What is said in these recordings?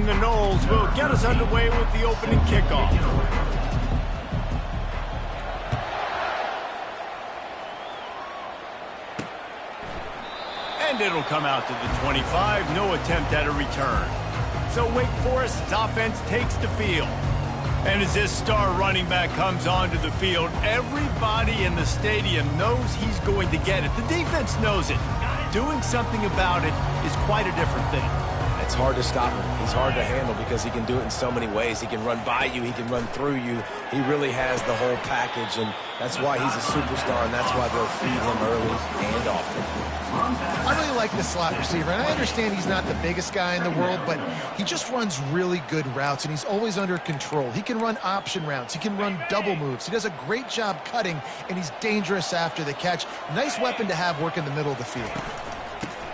and the Noles will get us underway with the opening kickoff. And it'll come out to the 25. No attempt at a return. So Wake Forest's offense takes the field. And as this star running back comes onto the field, everybody in the stadium knows he's going to get it. The defense knows it. Doing something about it is quite a different thing. It's hard to stop him. He's hard to handle because he can do it in so many ways. He can run by you. He can run through you. He really has the whole package, and that's why he's a superstar, and that's why they'll feed him early and often. I really like this slot receiver, and I understand he's not the biggest guy in the world, but he just runs really good routes, and he's always under control. He can run option routes. He can run double moves. He does a great job cutting, and he's dangerous after the catch. Nice weapon to have work in the middle of the field.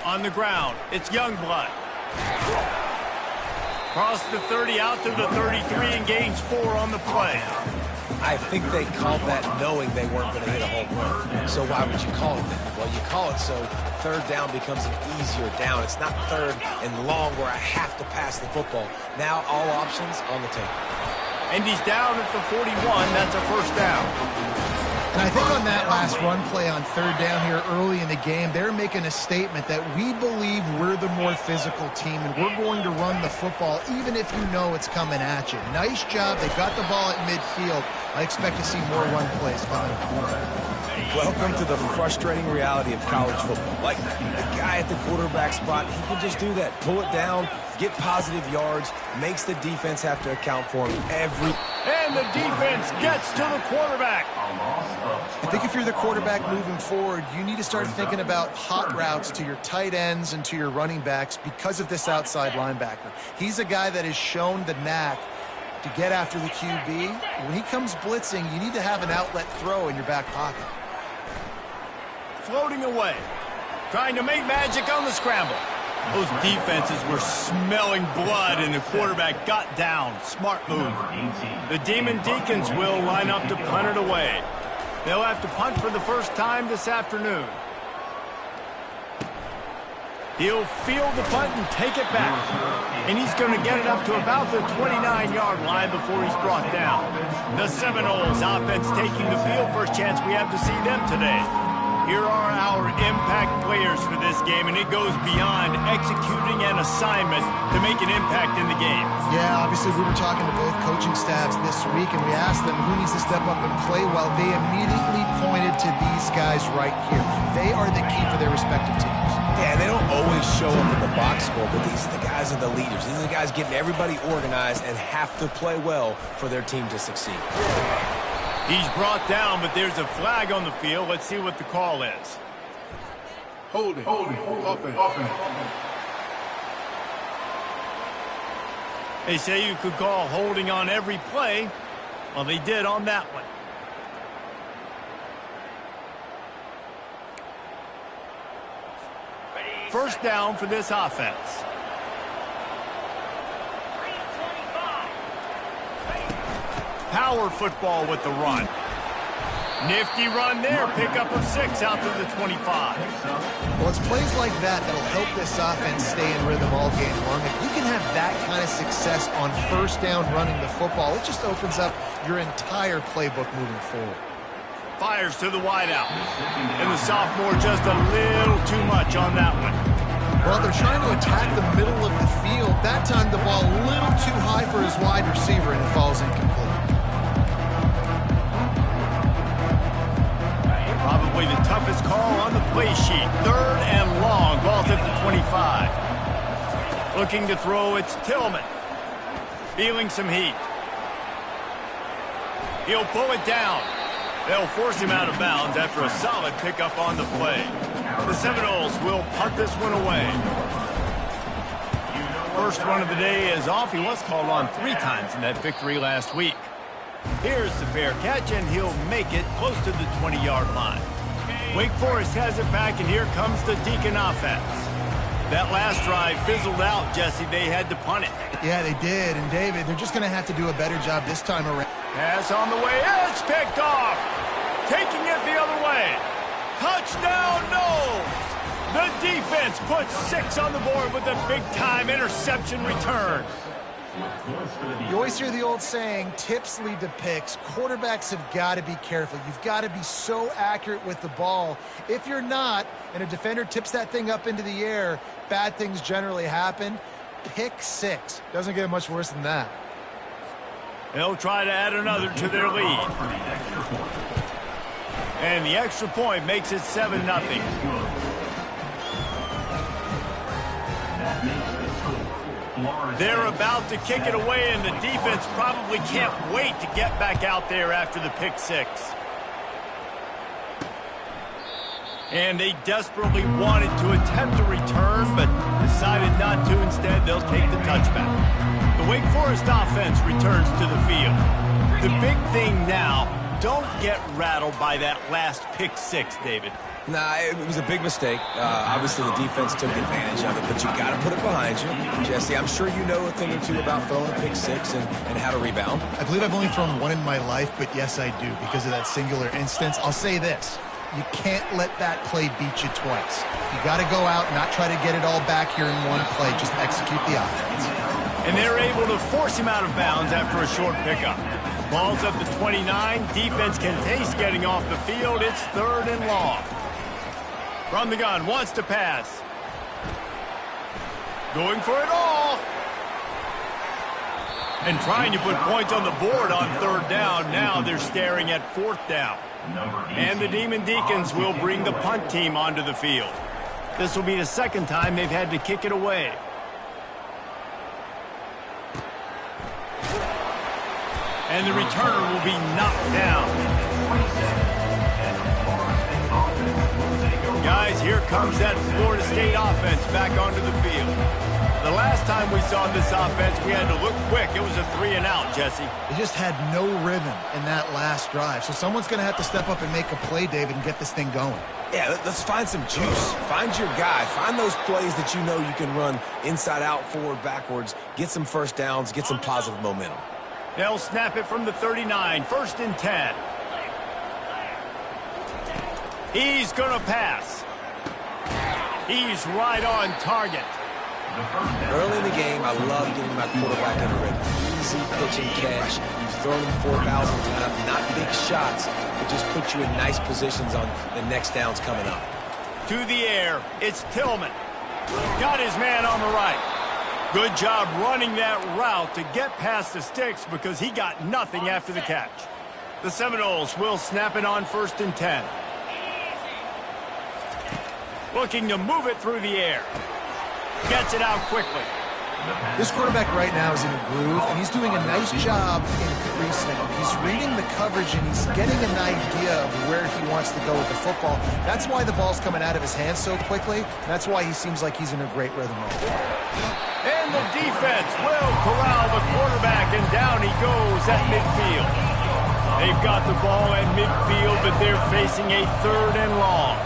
On the ground, it's Youngblood. Cross the 30 out to the 33 and gains 4 on the play. I think they called that knowing they weren't going to hit a home run. So why would you call it that? Well, you call it so third down becomes an easier down. It's not third and long where I have to pass the football. Now all options on the table. And he's down at the 41. That's a first down. And I think on that last run play on third down here early in the game, they're making a statement that we believe we're the more physical team and we're going to run the football even if you know it's coming at you. Nice job. They got the ball at midfield. I expect to see more run plays coming. Welcome to the frustrating reality of college football. Like the guy at the quarterback spot, he can just do that. Pull it down, get positive yards, makes the defense have to account for him every... And the defense gets to the quarterback. I think if you're the quarterback moving forward, you need to start thinking about hot routes to your tight ends and to your running backs because of this outside linebacker. He's a guy that has shown the knack to get after the QB. When he comes blitzing, you need to have an outlet throw in your back pocket. Floating away, trying to make magic on the scramble. Those defenses were smelling blood, and the quarterback got down. Smart move. The Demon Deacons will line up to punt it away. They'll have to punt for the first time this afternoon. He'll field the punt and take it back. And he's going to get it up to about the 29-yard line before he's brought down. The Seminoles offense taking the field. First chance we have to see them today. Here are our impact players for this game, and it goes beyond executing an assignment to make an impact in the game. Yeah, obviously we were talking to both coaching staffs this week, and we asked them who needs to step up and play well. They immediately pointed to these guys right here. They are the key for their respective teams. Yeah, they don't always show up in the box score, but these are the guys are the leaders. These are the guys getting everybody organized and have to play well for their team to succeed. He's brought down, but there's a flag on the field. Let's see what the call is. Holding. They say you could call holding on every play. Well, they did on that one. First down for this offense. Power football with the run. Nifty run there. Pickup of 6 out to the 25. Well, it's plays like that that'll help this offense stay in rhythm all game long. If you can have that kind of success on first down running the football, it just opens up your entire playbook moving forward. Fires to the wideout. And the sophomore just a little too much on that one. Well, they're trying to attack the middle of the field. That time the ball a little too high for his wide receiver, and it falls incomplete. Probably the toughest call on the play sheet. Third and long. Ball's at the 25. Looking to throw, it's Tillman. Feeling some heat. He'll pull it down. They'll force him out of bounds after a solid pickup on the play. The Seminoles will punt this one away. First run of the day is off. He was called on 3 times in that victory last week. Here's the fair catch, and he'll make it close to the 20-yard line. Wake Forest has it back, and here comes the Deacon offense. That last drive fizzled out, Jesse. They had to punt it. Yeah, they did. And, David, they're just going to have to do a better job this time around. Pass on the way. It's picked off. Taking it the other way. Touchdown, Noles. The defense puts 6 on the board with a big-time interception return. You always hear the old saying, tips lead to picks. Quarterbacks have got to be careful. You've got to be so accurate with the ball. If you're not, and a defender tips that thing up into the air, bad things generally happen. Pick six. Doesn't get much worse than that. They'll try to add another to their lead. And the extra point makes it 7-0. They're about to kick it away, and the defense probably can't wait to get back out there after the pick six. And they desperately wanted to attempt a return, but decided not to. Instead, they'll take the touchback. The Wake Forest offense returns to the field. The big thing now, don't get rattled by that last pick six, David. Nah, it was a big mistake. Obviously, the defense took advantage of it, but you got to put it behind you. Jesse, I'm sure you know a thing or two about throwing a pick six and how to rebound. I believe I've only thrown one in my life, but yes, I do, because of that singular instance. I'll say this. You can't let that play beat you twice. You got to go out and not try to get it all back here in one play. Just execute the offense. And they're able to force him out of bounds after a short pickup. Ball's up to 29. Defense can taste getting off the field. It's 3rd and long. From the gun, wants to pass. Going for it all. And trying to put points on the board on 3rd down. Now they're staring at 4th down. And the Demon Deacons will bring the punt team onto the field. This will be the 2nd time they've had to kick it away. And the returner will be knocked down. Guys, here comes that Florida State offense back onto the field. The last time we saw this offense, we had to look quick. It was a 3-and-out, Jesse. They just had no rhythm in that last drive. So someone's going to have to step up and make a play, David, and get this thing going. Yeah, let's find some juice. Find your guy. Find those plays that you know you can run inside out, forward, backwards. Get some first downs. Get some positive momentum. They'll snap it from the 39. 1st and 10. He's going to pass. He's right on target. Early in the game, I love getting my quarterback in a rhythm. Easy pitch and catch. You've thrown him 4,000 times. Not big shots, but just put you in nice positions on the next downs coming up. To the air, it's Tillman. Got his man on the right. Good job running that route to get past the sticks because he got nothing after the catch. The Seminoles will snap it on 1st and 10. Looking to move it through the air. Gets it out quickly. This quarterback right now is in a groove, and he's doing a nice job increasing. He's reading the coverage, and he's getting an idea of where he wants to go with the football. That's why the ball's coming out of his hands so quickly. That's why he seems like he's in a great rhythm right now. And the defense will corral the quarterback, and down he goes at midfield. They've got the ball at midfield, but they're facing a 3rd and long.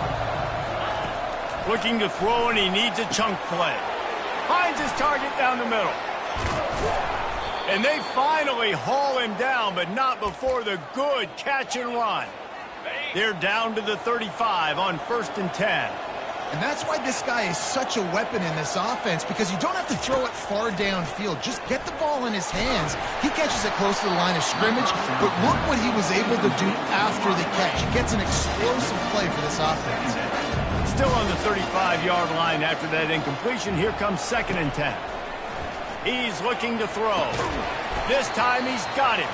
Looking to throw, and he needs a chunk play. Finds his target down the middle. And they finally haul him down, but not before the good catch and run. They're down to the 35 on 1st and 10. And that's why this guy is such a weapon in this offense, because you don't have to throw it far downfield. Just get the ball in his hands. He catches it close to the line of scrimmage, but look what he was able to do after the catch. He gets an explosive play for this offense. Still on the 35-yard line after that incompletion. Here comes 2nd and 10. He's looking to throw. This time he's got it.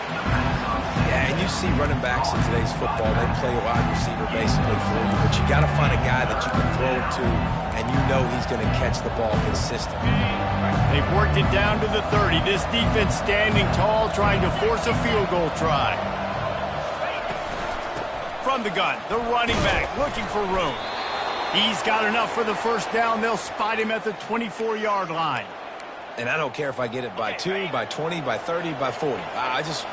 Yeah, and you see running backs in today's football, they play a wide receiver basically for you, but you got to find a guy that you can throw it to, and you know he's going to catch the ball consistently. They've worked it down to the 30. This defense standing tall, trying to force a field goal try. From the gun, the running back looking for room. He's got enough for the 1st down. They'll spot him at the 24-yard line. And I don't care if I get it by 2, by 20, by 30, by 40. I just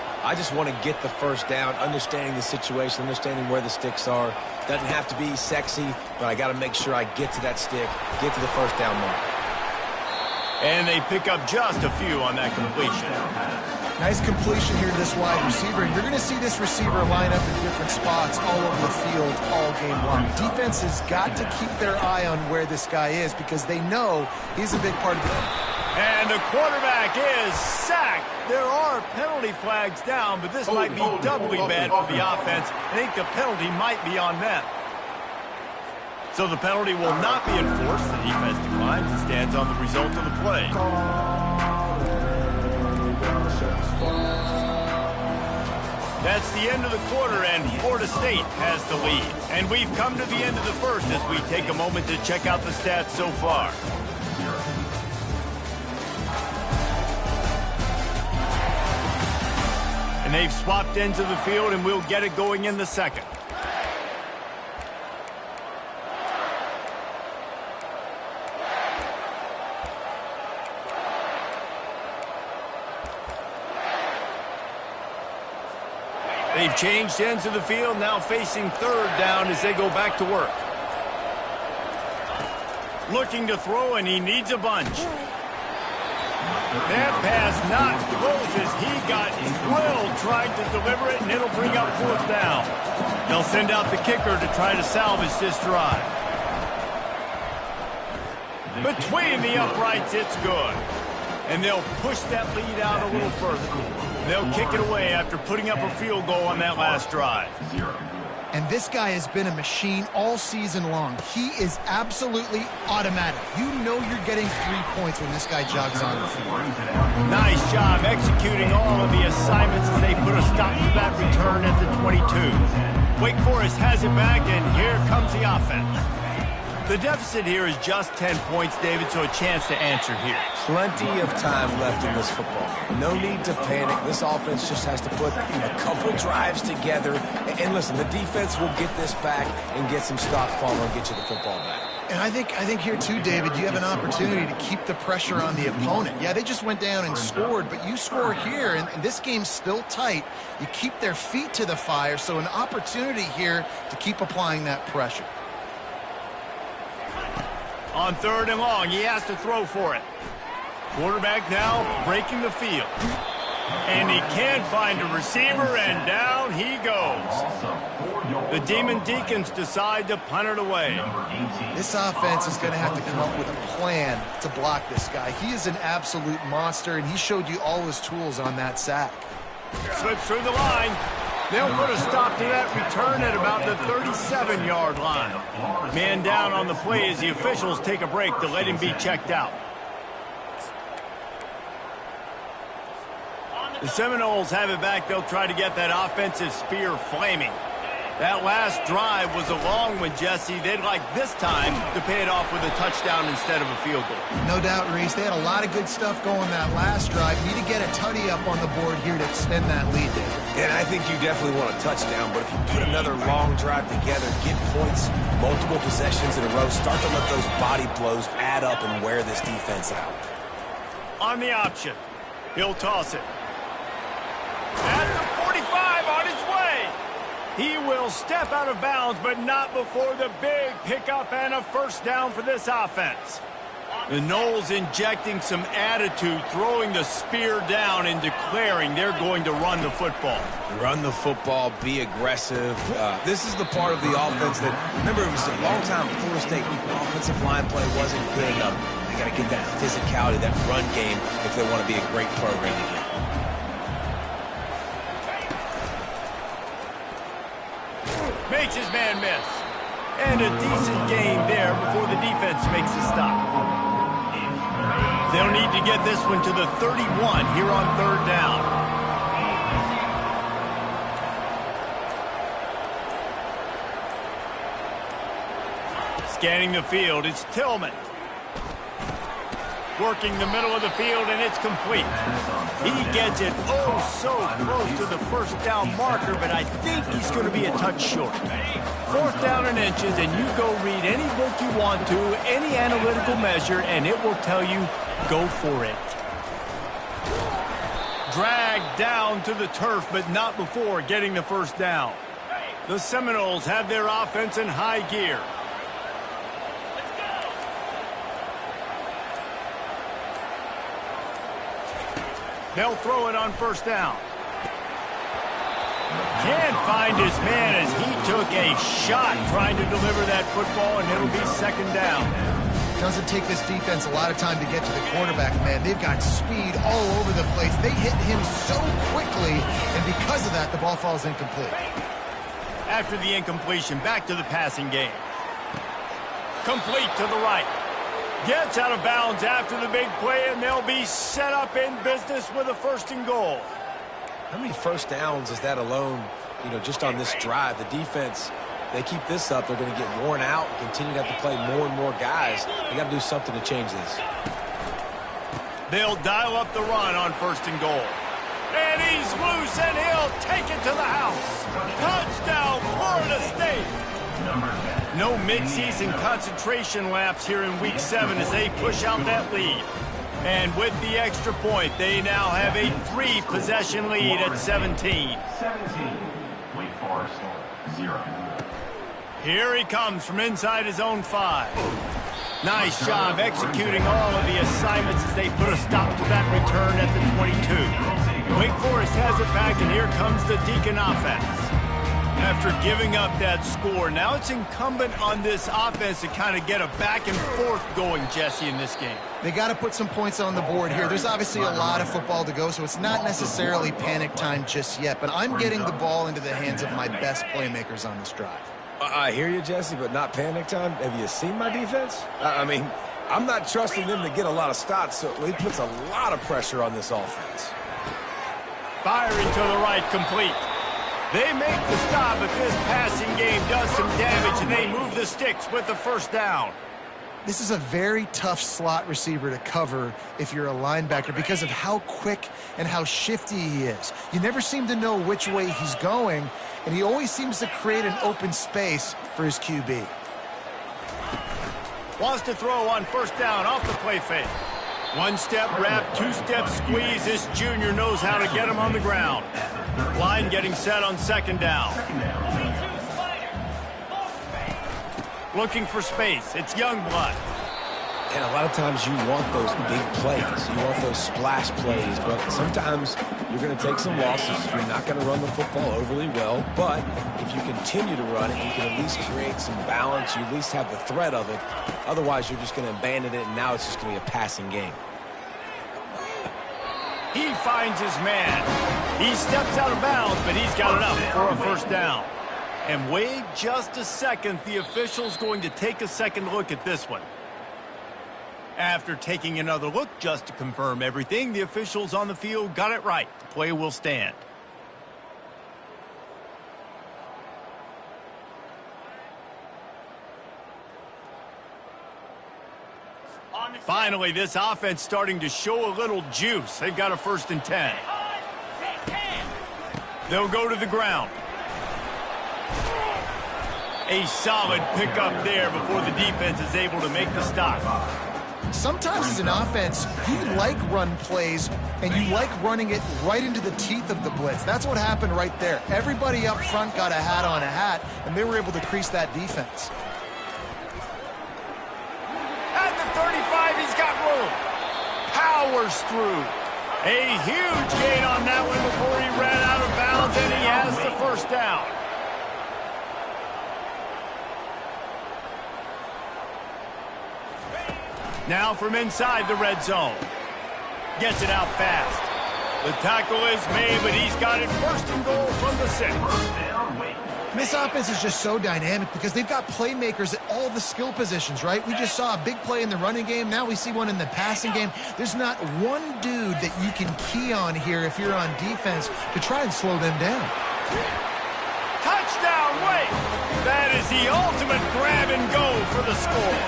want to get the 1st down, understanding the situation, understanding where the sticks are. Doesn't have to be sexy, but I got to make sure I get to that stick, get to the 1st down mark. And they pick up just a few on that completion. Nice completion here to this wide receiver, and you're going to see this receiver line up in different spots all over the field all game long. Defense has got to keep their eye on where this guy is because they know he's a big part of the game. And the quarterback is sacked. There are penalty flags down, but this might be doubly bad for the offense. I think the penalty might be on them. So the penalty will not be enforced. The defense declines and stands on the result of the play. That's the end of the quarter, and Florida State has the lead. And we've come to the end of the first as we take a moment to check out the stats so far. And they've swapped ends of the field, and we'll get it going in the second. They've changed ends of the field, now facing third down as they go back to work. Looking to throw, and he needs a bunch. That pass not close as he got drilled trying to deliver it, and it'll bring up fourth down. They'll send out the kicker to try to salvage this drive. Between the uprights, it's good. And they'll push that lead out a little further. They'll kick it away after putting up a field goal on that last drive. And this guy has been a machine all season long. He is absolutely automatic. You know you're getting 3 points when this guy jogs on the field. Nice job executing all of the assignments as they put a stop to that return at the 22. Wake Forest has it back, and here comes the offense. The deficit here is just 10 points, David, so a chance to answer here. Plenty of time left in this football. No need to panic. This offense just has to put a couple drives together. And listen, the defense will get this back and get some stop follow and get you the football back. And I think here too, David, you have an opportunity to keep the pressure on the opponent. Yeah, they just went down and scored, but you score here, and this game's still tight. You keep their feet to the fire, so an opportunity here to keep applying that pressure. On third and long, he has to throw for it. Quarterback now breaking the field. And he can't find a receiver, and down he goes. The Demon Deacons decide to punt it away. This offense is going to have to come up with a plan to block this guy. He is an absolute monster, and he showed you all his tools on that sack. Slips through the line. They'll put a stop to that return at about the 37-yard line. Man down on the play as the officials take a break to let him be checked out. The Seminoles have it back. They'll try to get that offensive spear flaming. That last drive was a long one, Jesse. They'd like this time to pay it off with a touchdown instead of a field goal. No doubt, Reese. They had a lot of good stuff going that last drive. Need to get a tutty up on the board here to extend that lead, David. And I think you definitely want a touchdown, but if you put another long drive together, get points, multiple possessions in a row, start to let those body blows add up and wear this defense out. On the option, he'll toss it. At the 45, on his way. He will step out of bounds, but not before the big pickup and a first down for this offense. The Noles injecting some attitude, throwing the spear down and declaring they're going to run the football. Run the football, be aggressive. This is the part of the offense that, remember, it was a long time before State offensive line play wasn't good enough. They got to get that physicality, that run game, if they want to be a great program again. Makes his man miss. And a decent gain there before the defense makes a stop. They'll need to get this one to the 31 here on third down. Scanning the field, it's Tillman. Working the middle of the field, and it's complete. He gets it so close to the first down marker, but I think he's going to be a touch short. Fourth down and inches, and you go read any book you want to, any analytical measure, and it will tell you, go for it. Dragged down to the turf, but not before getting the first down. The Seminoles have their offense in high gear. They'll throw it on first down. Can't find his man as he took a shot trying to deliver that football, and it'll be second down. Doesn't take this defense a lot of time to get to the quarterback, man. They've got speed all over the place. They hit him so quickly, and because of that, the ball falls incomplete. After the incompletion, back to the passing game. Complete to the right. Gets out of bounds after the big play, and they'll be set up in business with a first and goal. How many first downs is that alone, just on this drive? The defense, they keep this up, they're going to get worn out and continue to have to play more and more guys. They got to do something to change this. They'll dial up the run on first and goal. And he's loose, and he'll take it to the house. Touchdown, Florida State. No midseason concentration laps here in Week 7 as they push out that lead. And with the extra point, they now have a 3-possession lead at 17. 17. Wake Forest, 0. Here he comes from inside his own 5. Nice job executing all of the assignments as they put a stop to that return at the 22. Wake Forest has it back, and here comes the Deacon offense. After giving up that score, now it's incumbent on this offense to kind of get a back and forth going, Jesse, in this game. They got to put some points on the board here. There's obviously a lot of football to go, so it's not necessarily panic time just yet, but I'm getting the ball into the hands of my best playmakers on this drive. I hear you, Jesse, but not panic time. Have you seen my defense? I'm not trusting them to get a lot of stops, so it puts a lot of pressure on this offense. Firing to the right, complete. They make the stop, but this passing game does some damage, and they move the sticks with the first down. This is a very tough slot receiver to cover if you're a linebacker because of how quick and how shifty he is. You never seem to know which way he's going, and he always seems to create an open space for his QB. Wants to throw on first down off the play fake. One-step wrap, two-step squeeze. This junior knows how to get him on the ground. Line getting set on second down. Looking for space. It's Youngblood. And a lot of times you want those big plays. You want those splash plays. But sometimes you're going to take some losses. You're not going to run the football overly well. But if you continue to run it, you can at least create some balance. You at least have the threat of it. Otherwise, you're just going to abandon it, and now it's just going to be a passing game. He finds his man. He steps out of bounds, but he's got enough for a first down. And wait just a second. The official's going to take a second look at this one. After taking another look just to confirm everything, the officials on the field got it right. The play will stand. Finally, this offense starting to show a little juice. They've got a 1st and 10. They'll go to the ground. A solid pickup there before the defense is able to make the stop. Sometimes as an offense, you like run plays, and you like running it right into the teeth of the blitz. That's what happened right there. Everybody up front got a hat on a hat, and they were able to crease that defense. At the 35, he's got room. Powers through. A huge gain on that one before he ran out of bounds, and he has the first down. Now from inside the red zone. Gets it out fast. The tackle is made, but he's got it 1st and goal from the 6. This offense is just so dynamic because they've got playmakers at all the skill positions, right? We just saw a big play in the running game. Now we see one in the passing game. There's not one dude that you can key on here if you're on defense to try and slow them down. Touchdown, Wake! That is the ultimate grab and go for the score.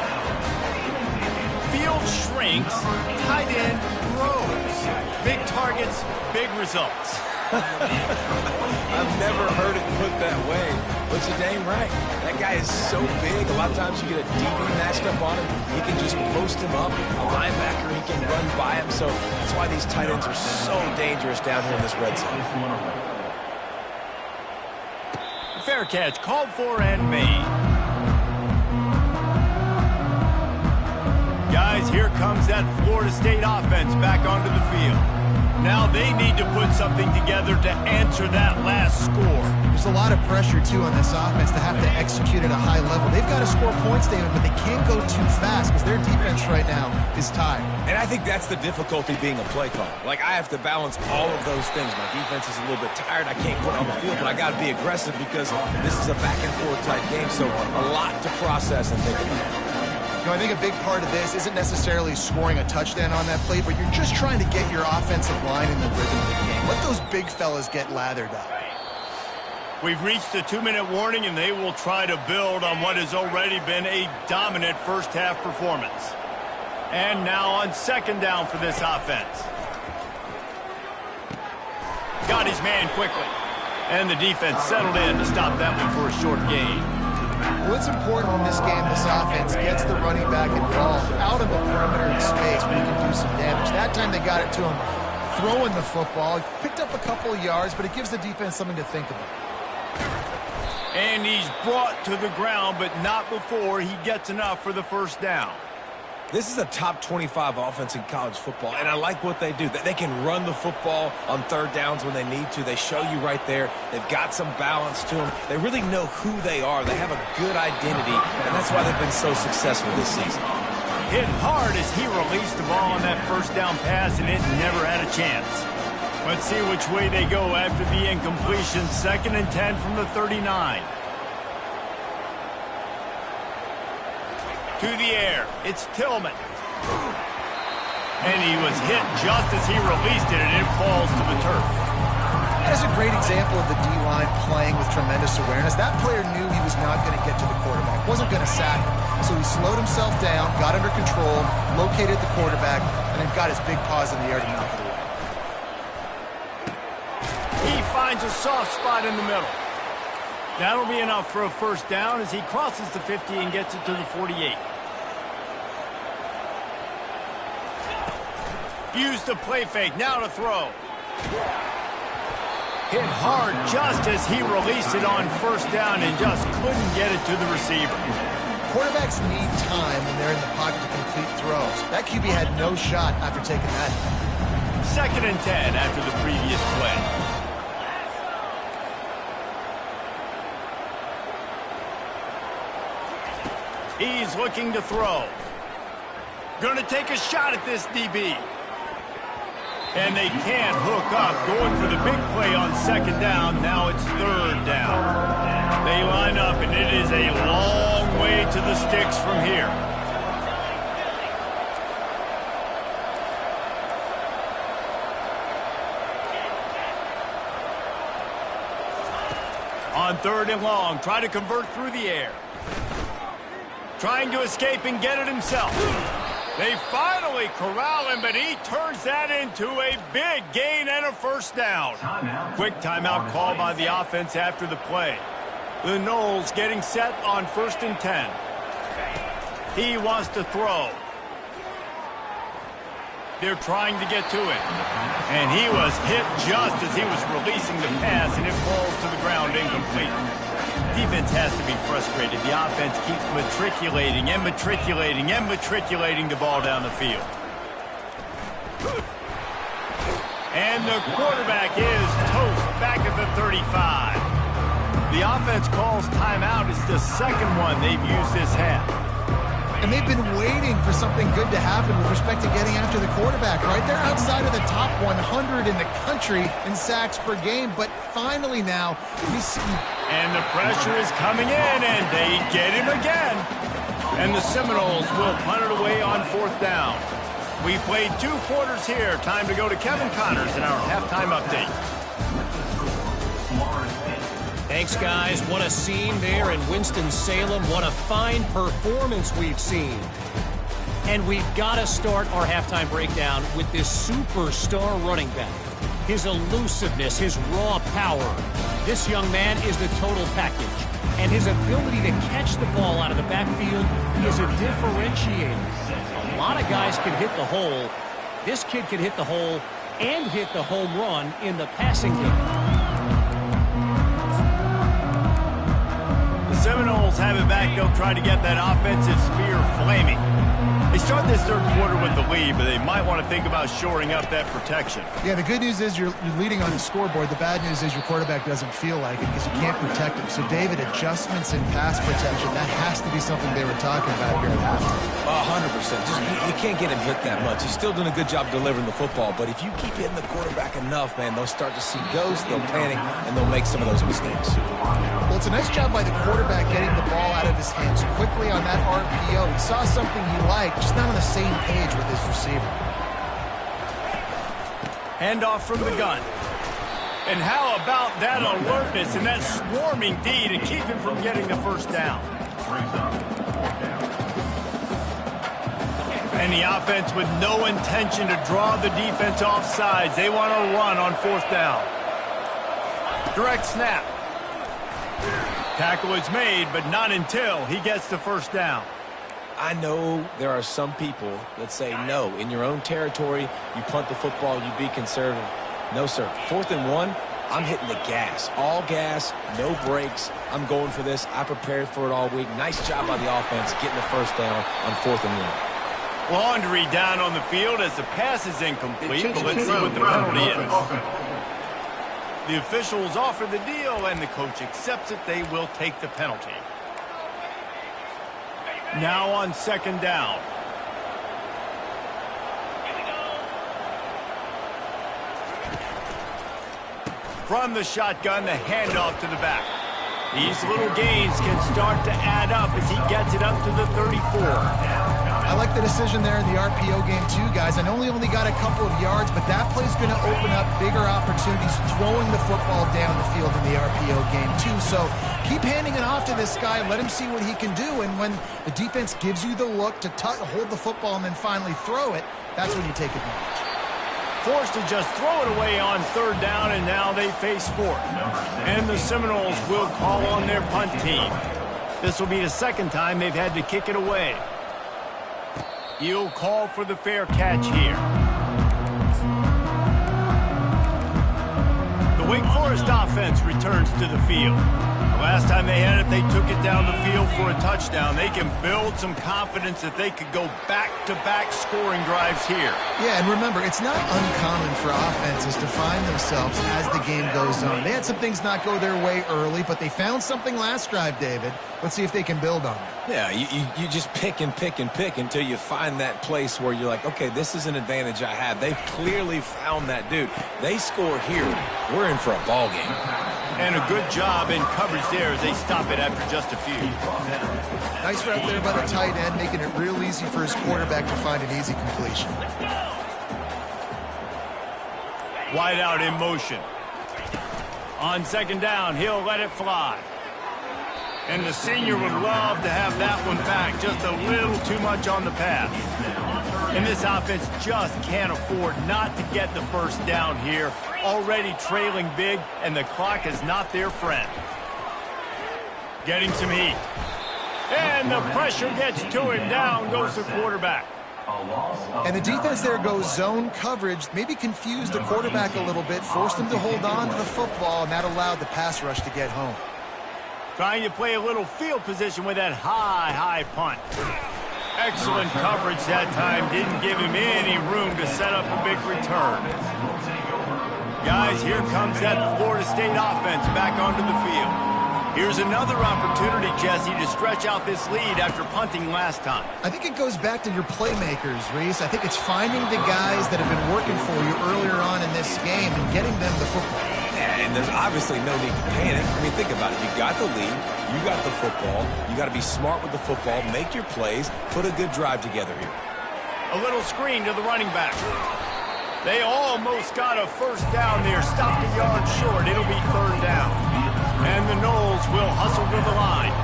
Field shrinks, tight end grows. Big targets, big results. I've never heard it put that way, but you're dang right. That guy is so big. A lot of times you get a DB matched up on him. He can just post him up. A linebacker, he can run by him. So that's why these tight ends are so dangerous down here in this red zone. Fair catch, called for and made. Guys, here comes that Florida State offense back onto the field. Now they need to put something together to answer that last score. There's a lot of pressure, too, on this offense to have to execute at a high level. They've got to score points, David, but they can't go too fast because their defense right now is tired. And I think that's the difficulty being a play caller. Like, I have to balance all of those things. My defense is a little bit tired. I can't put on the field, but I got to be aggressive because this is a back-and-forth type game, so a lot to process and think about. You know, I think a big part of this isn't necessarily scoring a touchdown on that play, but you're just trying to get your offensive line in the rhythm of the game. Let those big fellas get lathered up. We've reached the 2-minute warning, and they will try to build on what has already been a dominant first-half performance. And now on second down for this offense. Got his man quickly. And the defense settled in to stop that one for a short gain. Well, it's important in this game this offense gets the running back involved out of the perimeter in space where he can do some damage. That time they got it to him throwing the football. He picked up a couple of yards, but it gives the defense something to think about. And he's brought to the ground, but not before he gets enough for the first down. This is a top 25 offense in college football, and I like what they do. They can run the football on third downs when they need to. They show you right there. They've got some balance to them. They really know who they are. They have a good identity, and that's why they've been so successful this season. Hit hard as he released the ball on that first down pass, and it never had a chance. Let's see which way they go after the incompletion. 2nd and 10 from the 39. To the air, it's Tillman. And he was hit just as he released it, and it falls to the turf. That is a great example of the D-line playing with tremendous awareness. That player knew he was not going to get to the quarterback, wasn't going to sack him. So he slowed himself down, got under control, located the quarterback, and then got his big paws in the air to knock it away. He finds a soft spot in the middle. That'll be enough for a first down as he crosses the 50 and gets it to the 48. Use the play fake, now to throw. Hit hard just as he released it on first down and just couldn't get it to the receiver. Quarterbacks need time when they're in the pocket to complete throws. That QB had no shot after taking that. 2nd and 10 after the previous play. He's looking to throw. Gonna take a shot at this DB. And they can't hook up. Going for the big play on 2nd down. Now it's 3rd down. They line up, and it is a long way to the sticks from here. On 3rd and long, try to convert through the air. Trying to escape and get it himself. They finally corral him, but he turns that into a big gain and a first down. Quick timeout call by the offense after the play. The Noles getting set on 1st and 10. He wants to throw. They're trying to get to it. And he was hit just as he was releasing the pass, and it falls to the ground incomplete. Defense has to be frustrated. The offense keeps matriculating and matriculating and matriculating the ball down the field. And the quarterback is toast back at the 35. The offense calls timeout. It's the 2nd one they've used this half. And they've been waiting for something good to happen with respect to getting after the quarterback, right? They're outside of the top 100 in the country in sacks per game, but finally now we see. And the pressure is coming in, and they get him again. And the Seminoles will punt it away on 4th down. We played 2 quarters here. Time to go to Kevin Connors in our halftime update. Thanks, guys. What a scene there in Winston-Salem. What a fine performance we've seen. And we've got to start our halftime breakdown with this superstar running back. His elusiveness, his raw power. This young man is the total package. And his ability to catch the ball out of the backfield is a differentiator. A lot of guys can hit the hole. This kid can hit the hole and hit the home run in the passing game. The Seminoles have it back. They'll try to get that offensive spear flaming. They start this third quarter with the lead, but they might want to think about shoring up that protection. Yeah, the good news is you're leading on the scoreboard. The bad news is your quarterback doesn't feel like it because you can't protect him. So, David, adjustments in pass protection, that has to be something they were talking about here at halftime. 100%. You can't get him hit that much. He's still doing a good job delivering the football, but if you keep hitting the quarterback enough, man, they'll start to see ghosts, they'll panic, and they'll make some of those mistakes. Well, it's a nice job by the quarterback getting the ball out of his hands quickly on that RPO. He saw something he liked, just not on the same page with his receiver. Handoff from the gun. And how about that alertness and that swarming D to keep him from getting the first down? And the offense with no intention to draw the defense off sides. They want to run on fourth down. Direct snap. Tackle is made, but not until he gets the first down. I know there are some people that say, no, in your own territory, you punt the football, you be conservative. No, sir. 4th and 1, I'm hitting the gas. All gas, no brakes. I'm going for this. I prepared for it all week. Nice job by the offense getting the first down on 4th and 1. Laundry down on the field as the pass is incomplete, but let's see what the penalty is. The officials offer the deal, and the coach accepts it. They will take the penalty. Now on 2nd down. From the shotgun, the handoff to the back. These little gains can start to add up as he gets it up to the 34. I like the decision there in the RPO game too, guys. I know he only got a couple of yards, but that play's going to open up bigger opportunities throwing the football down the field in the RPO game too. So keep handing it off to this guy. Let him see what he can do. And when the defense gives you the look to hold the football and then finally throw it, that's when you take advantage. Forced to just throw it away on 3rd down, and now they face 4th. And the Seminoles will call on their punt team. This will be the 2nd time they've had to kick it away. He'll call for the fair catch here. The Wake Forest offense returns to the field. The last time they had it, they took it down the field for a touchdown. They can build some confidence that they could go back-to-back scoring drives here. Yeah, and remember, it's not uncommon for offenses to find themselves as the game goes on. They had some things not go their way early, but they found something last drive, David. Let's see if they can build on it. Yeah, you just pick and pick and pick until you find that place where you're like, okay, this is an advantage I have. They've clearly found that dude. They score here, we're in for a ball game. And a good job in coverage there as they stop it after just a few. Nice route there by the tight end, making it real easy for his quarterback to find an easy completion. Wide out in motion. On 2nd down, he'll let it fly. And the senior would love to have that one back. Just a little too much on the pass. And this offense just can't afford not to get the first down here. Already trailing big, and the clock is not their friend. Getting some heat. And the pressure gets to him. Down goes the quarterback. And the defense there goes zone coverage, maybe confused the quarterback a little bit, forced him to hold on to the football, and that allowed the pass rush to get home. Trying to play a little field position with that high punt. Excellent coverage that time. Didn't give him any room to set up a big return. Guys, here comes that Florida State offense back onto the field. Here's another opportunity, Jesse, to stretch out this lead after punting last time. I think it goes back to your playmakers, Reese. I think it's finding the guys that have been working for you earlier on in this game and getting them the football. And there's obviously no need to panic. I mean, think about it. You got the lead. You got the football. You got to be smart with the football. Make your plays. Put a good drive together here. A little screen to the running back. They almost got a first down there. Stopped a yard short. It'll be 3rd down. And the Noles will hustle to the line.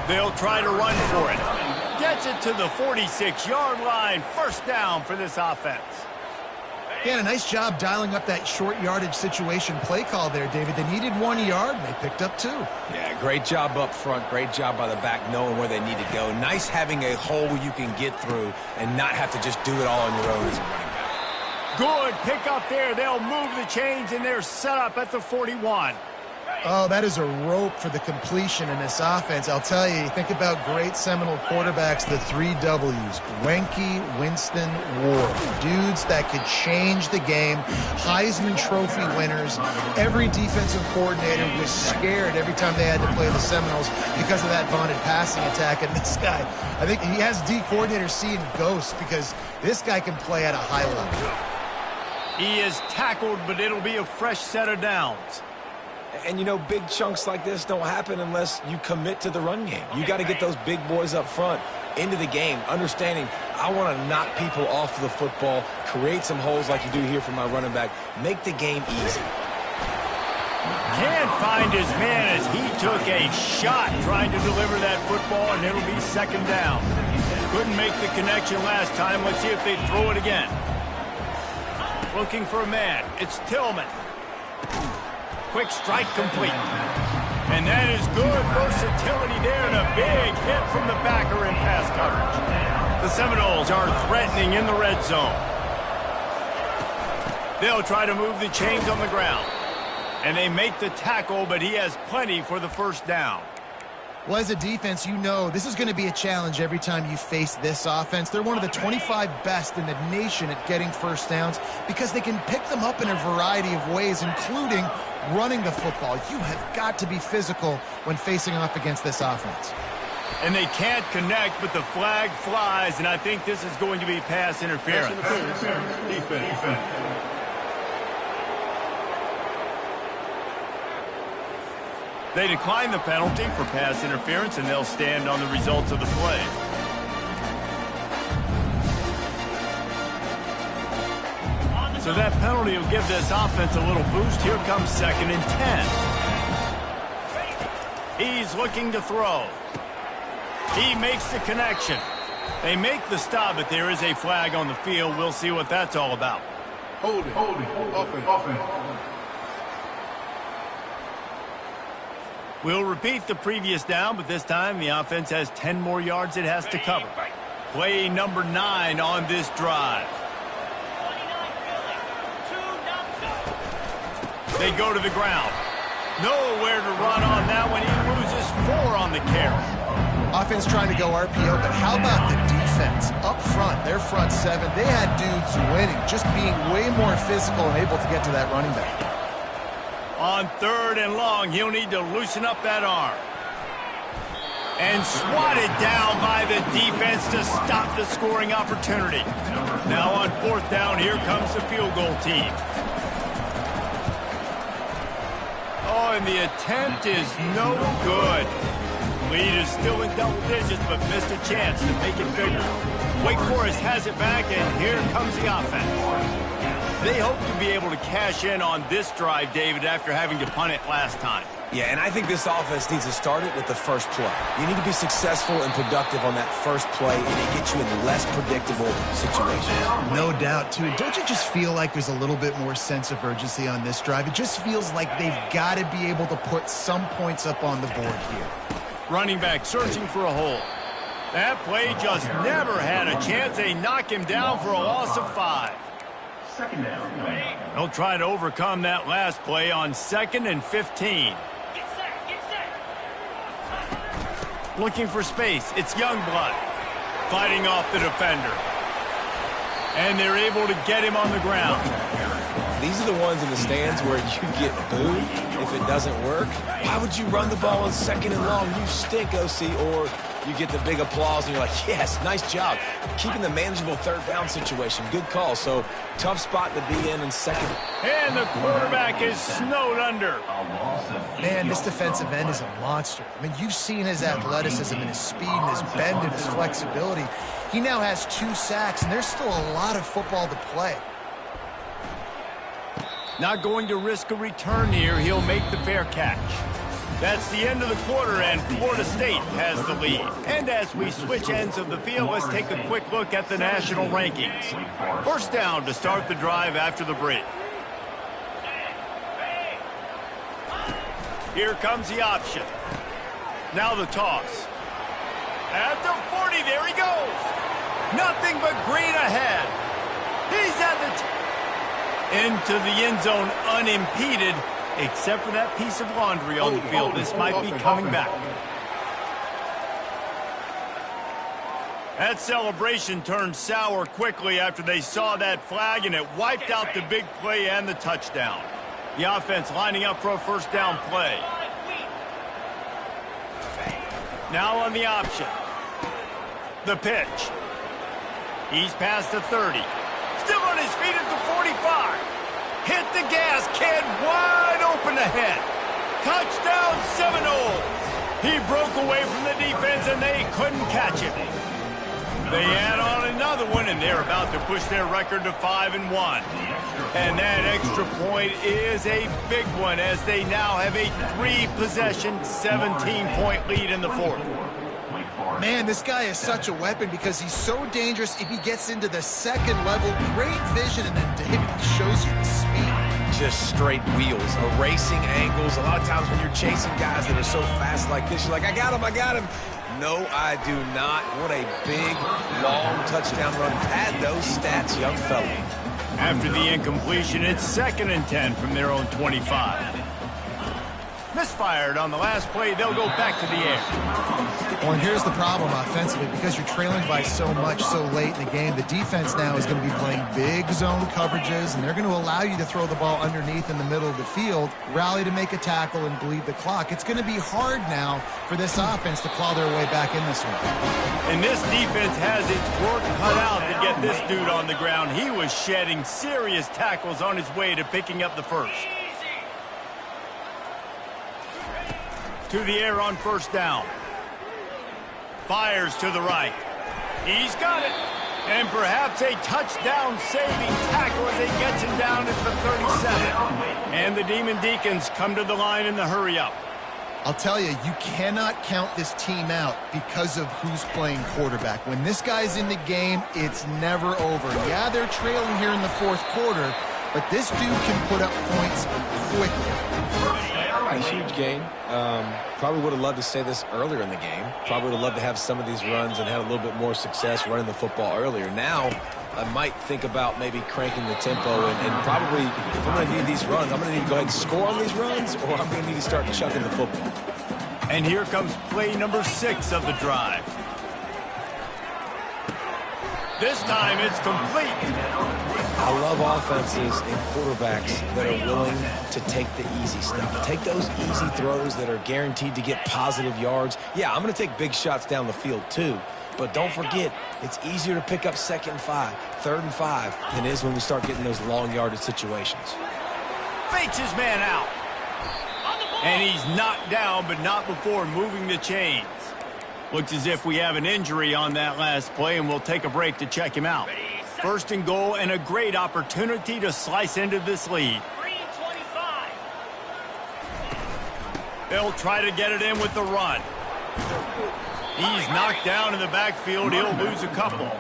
They'll try to run for it. Gets it to the 46-yard line. First down for this offense. Yeah, a nice job dialing up that short yardage situation play call there, David. They needed 1 yard, and they picked up 2. Yeah, great job up front. Great job by the back knowing where they need to go. Nice having a hole you can get through and not have to just do it all on your own as a running back. Good pick up there. They'll move the chains, and they're set up at the 41. Oh, that is a rope for the completion in this offense. I'll tell you, think about great Seminole quarterbacks, the 3 W's. Wenke, Winston, Ward. Dudes that could change the game. Heisman Trophy winners. Every defensive coordinator was scared every time they had to play the Seminoles because of that vaunted passing attack. And this guy, I think he has D coordinators seeing ghosts because this guy can play at a high level. He is tackled, but it'll be a fresh set of downs. And, you know, big chunks like this don't happen unless you commit to the run game. You got to get those big boys up front into the game, understanding I want to knock people off the football, create some holes like you do here for my running back, make the game easy. Can't find his man as he took a shot trying to deliver that football, and it'll be second down. Couldn't make the connection last time. Let's see if they throw it again. Looking for a man. It's Tillman. Quick strike complete. And that is good versatility there, and a big hit from the backer in pass coverage. The Seminoles are threatening in the red zone. They'll try to move the chains on the ground. And they make the tackle, but he has plenty for the first down. Well, as a defense, you know this is going to be a challenge every time you face this offense. They're one of the 25 best in the nation at getting first downs because they can pick them up in a variety of ways, including running the football. You have got to be physical when facing off against this offense. And they can't connect, but the flag flies, and I think this is going to be pass interference. Defense. They decline the penalty for pass interference, and they'll stand on the results of the play. So that penalty will give this offense a little boost. Here comes 2nd and 10. He's looking to throw. He makes the connection. They make the stop, but there is a flag on the field. We'll see what that's all about. Hold it. Offense. We'll repeat the previous down, but this time the offense has 10 more yards it has to cover. Play number 9 on this drive. They go to the ground. Nowhere to run on that one. He loses 4 on the carry. Offense trying to go RPO, but how about the defense? Up front, their front 7, they had dudes winning, just being way more physical and able to get to that running back. On 3rd and long, he'll need to loosen up that arm. And swatted down by the defense to stop the scoring opportunity. Now on 4th down, here comes the field goal team. Oh, and the attempt is no good. Lead is still in double digits, but missed a chance to make it bigger. Wake Forest has it back, and here comes the offense. They hope to be able to cash in on this drive, David, after having to punt it last time. Yeah, and I think this offense needs to start it with the first play. You need to be successful and productive on that first play, and it gets you in less predictable situations. No doubt, too. Don't you just feel like there's a little bit more sense of urgency on this drive? It just feels like they've got to be able to put some points up on the board here. Running back searching for a hole. That play just never had a chance. They knock him down for a loss of 5. Second down. They'll try to overcome that last play on 2nd and 15. Looking for space. It's Youngblood fighting off the defender. And they're able to get him on the ground. These are the ones in the stands where you get booed if it doesn't work. Why would you run the ball on 2nd and long? You stink, OC. Or you get the big applause and you're like, yes, nice job. Keeping the manageable 3rd down situation. Good call. So tough spot to be in 2nd. And the quarterback is snowed under. Man, this defensive end is a monster. I mean, you've seen his athleticism and his speed and his bend and his flexibility. He now has 2 sacks, and there's still a lot of football to play. Not going to risk a return here. He'll make the fair catch. That's the end of the quarter, and Florida State has the lead. And as we switch ends of the field, let's take a quick look at the national rankings. First down to start the drive after the break. Here comes the option. Now the toss. At the 40, there he goes. Nothing but green ahead. He's at the into the end zone unimpeded. Except for that piece of laundry on the field, this might be coming back. That celebration turned sour quickly after they saw that flag, and it wiped out the big play and the touchdown. The offense lining up for a first down play. Now on the option. The pitch. He's past the 30. Still on his feet at the 45. Hit the gas, kid, wide open ahead. Touchdown Seminoles. He broke away from the defense, and they couldn't catch him. They add on another one, and they're about to push their record to 5-1. And that extra point is a big one, as they now have a 3-possession, 17-point lead in the fourth. Man, this guy is such a weapon because he's so dangerous if he gets into the second level. Great vision, and then David shows you the speed. Just straight wheels, erasing angles. A lot of times when you're chasing guys that are so fast like this, you're like, I got him. No, I do not. What a big, long touchdown run. Pad those stats, young fella. After the incompletion, it's 2nd and 10 from their own 25. Misfired on the last play. They'll go back to the air. Well, and here's the problem offensively. Because you're trailing by so much so late in the game, the defense now is going to be playing big zone coverages, and they're going to allow you to throw the ball underneath in the middle of the field, rally to make a tackle, and bleed the clock. It's going to be hard now for this offense to claw their way back in this one. And this defense has its work cut out to get this dude on the ground. He was shedding serious tackles on his way to picking up the first. To the air on first down. Fires to the right. He's got it. And perhaps a touchdown-saving tackle as he gets him down at the 37. And the Demon Deacons come to the line in the hurry-up. I'll tell you, you cannot count this team out because of who's playing quarterback. When this guy's in the game, it's never over. Yeah, they're trailing here in the fourth quarter, but this dude can put up points quickly. A huge game. Probably would have loved to say this earlier in the game. Probably would have loved to have some of these runs and had a little bit more success running the football earlier. Now, I might think about maybe cranking the tempo and probably, if I'm going to need these runs, I'm going to need to go ahead and score on these runs, or I'm going to need to start chucking the football. And here comes play number 6 of the drive. This time it's complete. I love offenses and quarterbacks that are willing to take the easy stuff. Take those easy throws that are guaranteed to get positive yards. Yeah, I'm going to take big shots down the field too. But don't forget, it's easier to pick up 2nd and 5, 3rd and 5 than it is when we start getting those long yardage situations. Fakes his man out. And he's knocked down, but not before moving the chains. Looks as if we have an injury on that last play, and we'll take a break to check him out. 1st and goal, and a great opportunity to slice into this lead. They'll try to get it in with the run. He's knocked down in the backfield. He'll lose a couple.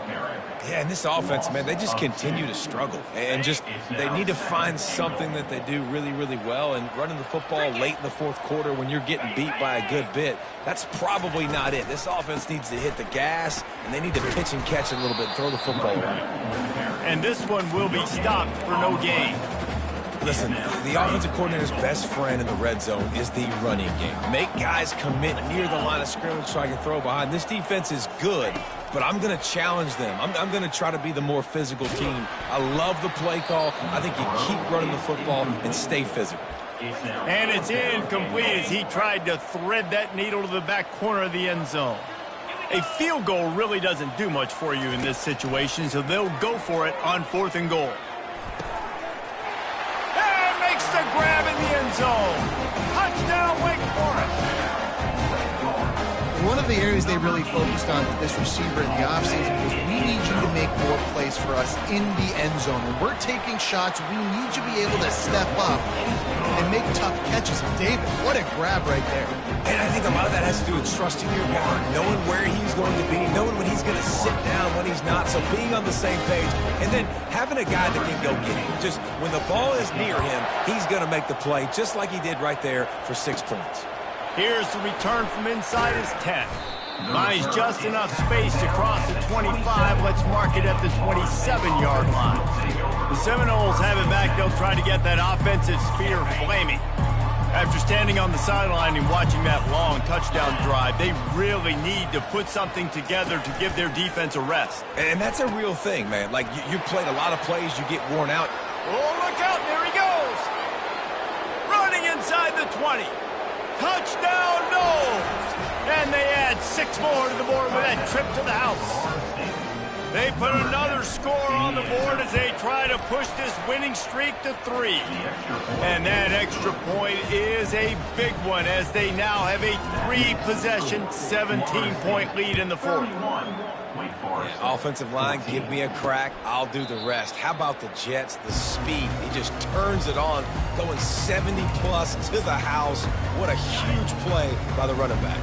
Yeah, and this offense, man, they just continue to struggle. And just, they need to find something that they do really, really well. And running the football late in the fourth quarter when you're getting beat by a good bit, that's probably not it. This offense needs to hit the gas, and they need to pitch and catch a little bit and throw the football around. And this one will be stopped for no gain. Listen, the offensive coordinator's best friend in the red zone is the running game. Make guys commit near the line of scrimmage so I can throw behind. This defense is good, but I'm going to challenge them. I'm going to try to be the more physical team. I love the play call. I think you keep running the football and stay physical. And it's incomplete as he tried to thread that needle to the back corner of the end zone. A field goal really doesn't do much for you in this situation, so they'll go for it on 4th and goal. And makes the grab in the end zone. Touchdown, Wake Forest. One of the areas they really focused on with this receiver in the offseason was we need you to make more plays for us in the end zone. When we're taking shots, we need you to be able to step up and make tough catches. David, what a grab right there. And I think a lot of that has to do with trusting your guy, knowing where he's going to be, knowing when he's going to sit down, when he's not, so being on the same page, and then having a guy that can go get him. Just when the ball is near him, he's going to make the play, just like he did right there for 6 points. Here's the return from inside his 10. Buys just enough space to cross the 25. Let's mark it at the 27-yard line. The Seminoles have it back. They'll try to get that offensive spear flaming. After standing on the sideline and watching that long touchdown drive, they really need to put something together to give their defense a rest. And that's a real thing, man. Like, you played a lot of plays, you get worn out. Oh, look out. There he goes. Running inside the 20. Touchdown, Noles. And they add 6 more to the board with that trip to the house. They put another score on the board as they try to push this winning streak to 3. And that extra point is a big one as they now have a 3-possession, 17-point lead in the fourth. Yeah, offensive line, give me a crack. I'll do the rest. How about the Jets? The speed. He just turns it on, going 70-plus to the house. What a huge play by the running back.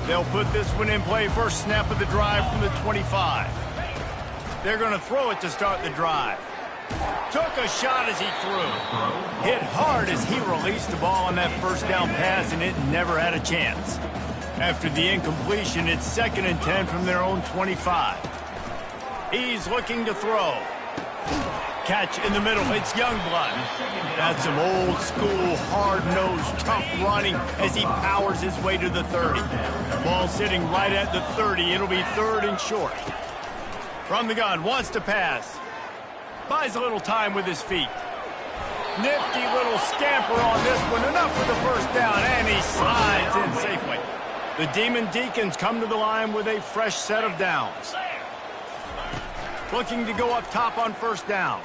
They'll put this one in play first snap of the drive from the 25. They're going to throw it to start the drive. Took a shot as he threw. Hit hard as he released the ball on that first down pass, and it never had a chance. After the incompletion, it's 2nd and 10 from their own 25. He's looking to throw. Catch in the middle. It's Youngblood. That's some old school, hard-nosed, tough running as he powers his way to the 30. Ball sitting right at the 30. It'll be 3rd and short. From the gun, wants to pass. Buys a little time with his feet. Nifty little scamper on this one. Enough for the first down, and he slides in safely. The Demon Deacons come to the line with a fresh set of downs. Looking to go up top on first down.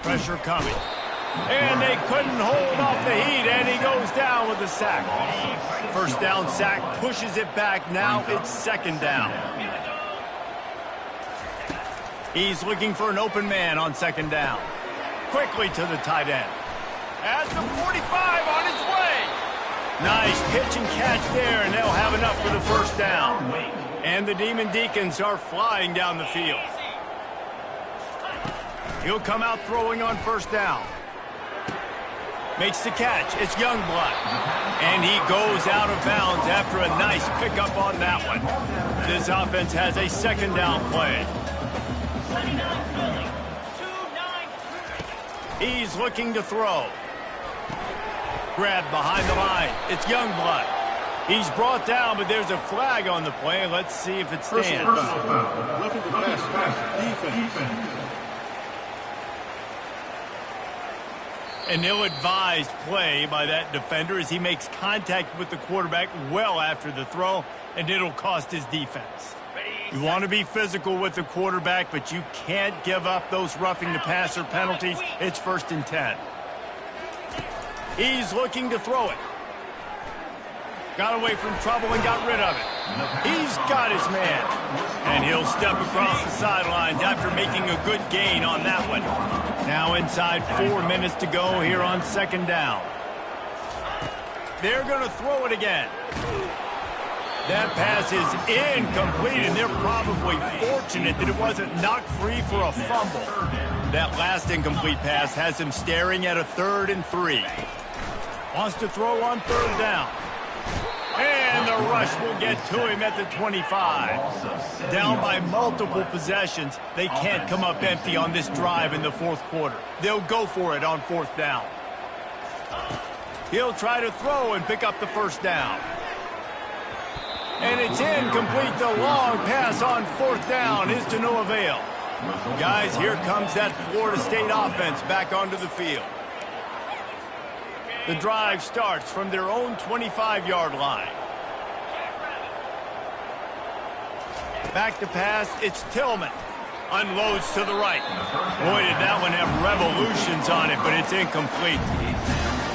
Pressure coming. And they couldn't hold off the heat, and he goes down with a sack. First down sack, pushes it back. Now it's 2nd down. He's looking for an open man on 2nd down. Quickly to the tight end. At the 45 on his way. Nice pitch and catch there, and they'll have enough for the first down. And the Demon Deacons are flying down the field. He'll come out throwing on first down. Makes the catch. It's Youngblood. And he goes out of bounds after a nice pickup on that one. This offense has a 2nd down play. He's looking to throw. Grabbed behind the line. It's Youngblood. He's brought down, but there's a flag on the play. Let's see if it stands. Roughing the pass. Defense. An ill-advised play by that defender as he makes contact with the quarterback well after the throw, and it'll cost his defense. You want to be physical with the quarterback, but you can't give up those roughing the passer penalties. It's 1st and 10. He's looking to throw it. Got away from trouble and got rid of it. He's got his man. And he'll step across the sidelines after making a good gain on that one. Now inside 4 minutes to go here on 2nd down. They're going to throw it again. That pass is incomplete, and they're probably fortunate that it wasn't knocked free for a fumble. That last incomplete pass has him staring at a 3rd and 3. Wants to throw on 3rd down. And the rush will get to him at the 25. Down by multiple possessions, they can't come up empty on this drive in the 4th quarter. They'll go for it on 4th down. He'll try to throw and pick up the first down. And it's incomplete. The long pass on 4th down is to no avail. Guys, here comes that Florida State offense back onto the field. The drive starts from their own 25-yard line. Back to pass, it's Tillman. Unloads to the right. Boy, did that one have revolutions on it, but it's incomplete.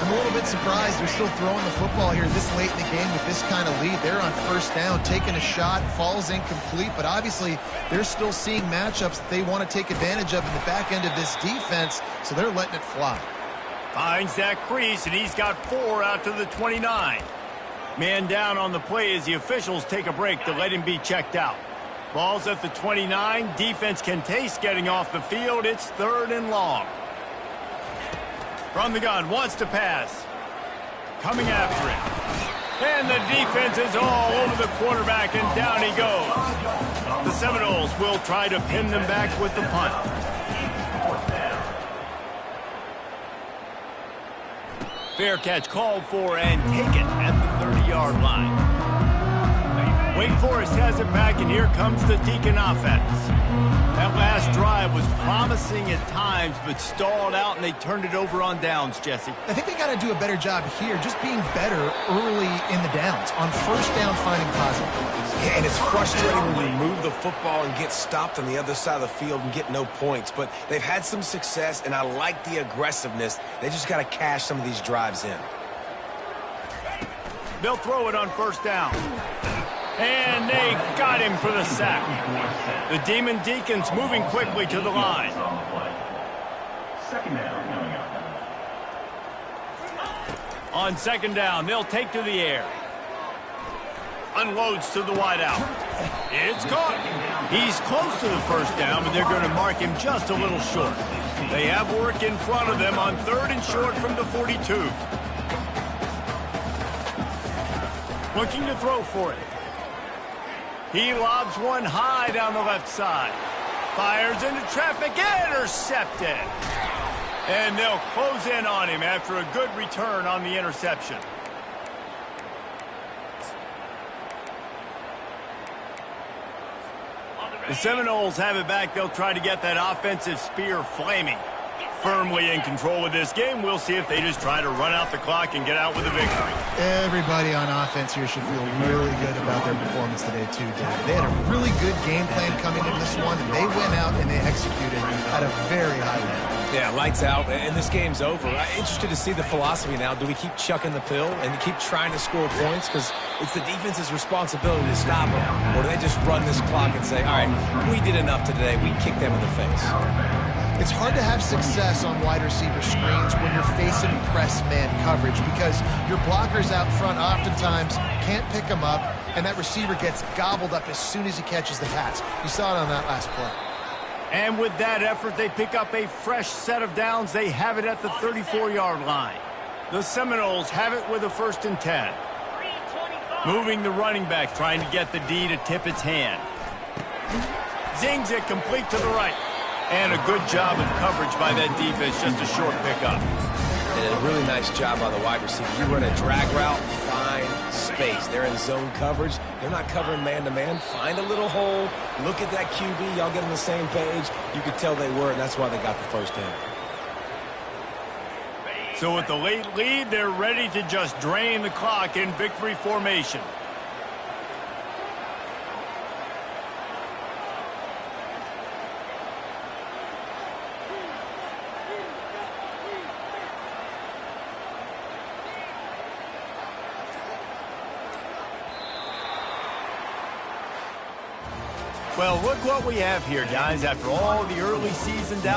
I'm a little bit surprised they're still throwing the football here this late in the game with this kind of lead. They're on first down, taking a shot, falls incomplete, but obviously they're still seeing matchups that they want to take advantage of in the back end of this defense, so they're letting it fly. Finds that crease, and he's got 4 out to the 29. Man down on the play as the officials take a break to let him be checked out. Ball's at the 29. Defense can taste getting off the field. It's 3rd and long. From the gun, wants to pass. Coming after it. And the defense is all over the quarterback, and down he goes. The Seminoles will try to pin them back with the punt. Fair catch called for and taken at the 30-yard line. Wake Forest has it back, and here comes the Deacon offense. That last drive was promising at times, but stalled out, and they turned it over on downs, Jesse. I think they got to do a better job here, just being better early in the downs, on first down finding positive plays. Yeah, and it's frustrating when you move the football and get stopped on the other side of the field and get no points. But they've had some success, and I like the aggressiveness. They just got to cash some of these drives in. They'll throw it on first down. And they got him for the sack. The Demon Deacons moving quickly to the line. Second down coming up. On second down, they'll take to the air. Unloads to the wideout. It's caught. He's close to the first down, but they're going to mark him just a little short. They have work in front of them on third and short from the 42. Looking to throw for it. He lobs one high down the left side. Fires into traffic, intercepted. And they'll close in on him after a good return on the interception. The Seminoles have it back. They'll try to get that offensive spear flaming. Firmly in control of this game. We'll see if they just try to run out the clock and get out with a victory. Everybody on offense here should feel really good about their performance today, too, Dave. They had a really good game plan coming into this one, and they went out and they executed at a very high level. Yeah, lights out, and this game's over. I'm interested to see the philosophy now. Do we keep chucking the pill and keep trying to score points? Because it's the defense's responsibility to stop them. Or do they just run this clock and say, all right, we did enough today. We kicked them in the face. It's hard to have success on wide receiver screens when you're facing press man coverage because your blockers out front oftentimes can't pick them up, and that receiver gets gobbled up as soon as he catches the pass. You saw it on that last play. And with that effort, they pick up a fresh set of downs. They have it at the 34-yard line. The Seminoles have it with a 1st and 10. Moving the running back, trying to get the D to tip its hand. Zings it complete to the right. And a good job of coverage by that defense, just a short pickup. And a really nice job by the wide receiver. You run a drag route, find space. They're in zone coverage. They're not covering man-to-man. Find a little hole. Look at that QB. Y'all get on the same page. You could tell they were, and that's why they got the first down. So with the late lead, they're ready to just drain the clock in victory formation. Well, look what we have here, guys. After all the early season down